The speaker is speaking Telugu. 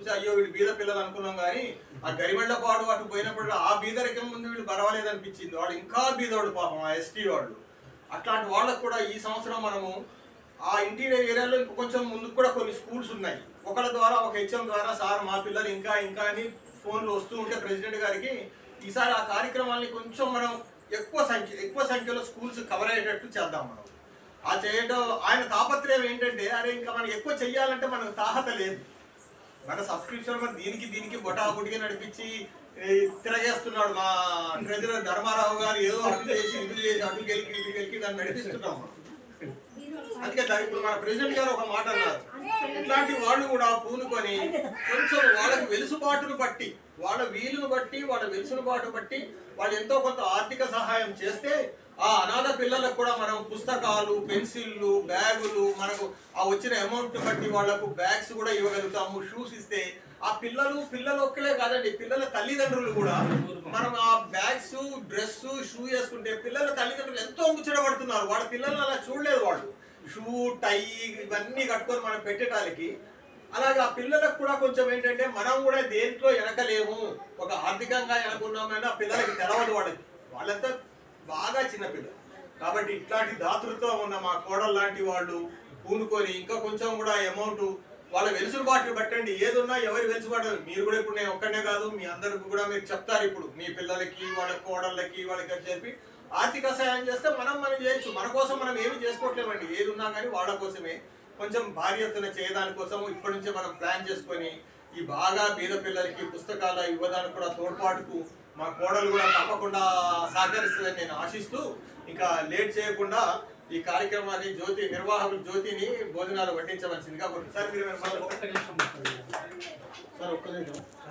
చూసి అయ్యో వీళ్ళు బీద పిల్లలు అనుకున్నాం, కానీ ఆ గరిమెళ్ళపాడు అటు పోయినప్పుడు ఆ బీదరికం ముందు వీళ్ళు పర్వాలేదు అనిపించింది. వాళ్ళు ఇంకా బీదోడు పాపం, ఆ ఎస్టీ వాళ్ళు. అట్లాంటి వాళ్ళకు కూడా ఈ సంవత్సరం మనము ఆ ఇంటీరియర్ ఏరియాలో ఇంకా కొంచెం ముందుకు కూడా కొన్ని స్కూల్స్ ఉన్నాయి. ఒకళ్ళ ద్వారా, ఒక హెచ్ఎం ద్వారా, సార్ మా పిల్లలు ఇంకా ఇంకా అని ఫోన్లు వస్తూ ఉంటే ప్రెసిడెంట్ గారికి ఈసారి ఆ కార్యక్రమాన్ని కొంచెం మనం ఎక్కువ సంఖ్యలో స్కూల్స్ కవర్ అయ్యేటట్టు చేద్దాం. మనం ఆ చేయడం ఆయన తాపత్రయం ఏంటంటే, అరే ఇంకా మనం ఎక్కువ చెయ్యాలంటే మనకు తాహత లేదు. మన సబ్స్క్రిప్షన్ మన దీనికి బొటాబుటిగా నడిపించి తిరగేస్తున్నాడు మా ట్రెజరర్ ధర్మారావు గారు. ఏదో అటు చేసి అటు గెలికి దాన్ని నడిపిస్తున్నాం. అందుకే ఇప్పుడు మన ప్రెసిడెంట్ గారు ఒక మాట అన్నారు, ఇట్లాంటి వాళ్ళు కూడా పూనుకొని కొంచెం వాళ్ళకి వెలుసుబాటును బట్టి, వాళ్ళ వీలును బట్టి, వాళ్ళ వెలుసుబాటు బట్టి వాళ్ళు ఎంతో కొంత ఆర్థిక సహాయం చేస్తే ఆ అనాథ పిల్లలకు కూడా మనం పుస్తకాలు, పెన్సిళ్ళు, బ్యాగులు, మనకు ఆ వచ్చిన అమౌంట్ బట్టి వాళ్ళకు బ్యాగ్స్ కూడా ఇవ్వగలుగుతాము. షూస్ ఇస్తే ఆ పిల్లలు ఒక్కలే కాదండి, పిల్లల తల్లిదండ్రులు కూడా మనం ఆ బ్యాగ్స్, డ్రెస్, షూ వేసుకుంటే పిల్లల తల్లిదండ్రులు ఎంతో ముచ్చటపడుతున్నారు. వాళ్ళ పిల్లల్ని అలా చూడలేదు. వాళ్ళు షూ, టై ఇవన్నీ కట్టుకొని మనం పెట్టడానికి. అలాగే ఆ పిల్లలకు కూడా కొంచెం ఏంటంటే మనం కూడా దేంట్లో వెనకలేము, ఒక ఆర్థికంగా వెనకున్నామని ఆ పిల్లలకి తెలవదు. వాళ్ళంతా బాగా చిన్నపిల్లలు. కాబట్టి ఇట్లాంటి దాతృత్వం ఉన్న మా కోడలు లాంటి వాళ్ళు పూనుకొని ఇంకా కొంచెం కూడా అమౌంట్ వాళ్ళ వెలుసుబాటుని బట్టండి. ఏదున్నా ఎవరి వెలుసుబాటు, మీరు కూడా ఇప్పుడు నేను ఒక్కనే కాదు, మీ అందరికి కూడా మీరు చెప్తారు. ఇప్పుడు మీ పిల్లలకి, వాళ్ళ కోడళ్ళకి, వాళ్ళకి చెప్పి ఆర్థిక సహాయం చేస్తే మనం చేయొచ్చు. మన కోసం మనం ఏమి చేసుకోవట్లేమండి. ఏది ఉన్నా కానీ వాళ్ళ కోసమే కొంచెం భారీ ఎత్తున చేయడానికి కోసం ఇప్పటి నుంచే మనం ప్లాన్ చేసుకొని ఈ బాగా బీద పిల్లలకి పుస్తకాలు ఇవ్వడానికి కూడా తోడ్పాటుకు మా కోడలు కూడా తప్పకుండా సహకరిస్తుందని నేను ఆశిస్తూ, ఇంకా లేట్ చేయకుండా ఈ కార్యక్రమాన్ని నిర్వాహకులు జ్యోతిని భోజనాలు వడ్డించవలసిందిగా సార్ మీరు ఒక్క నిమిషం.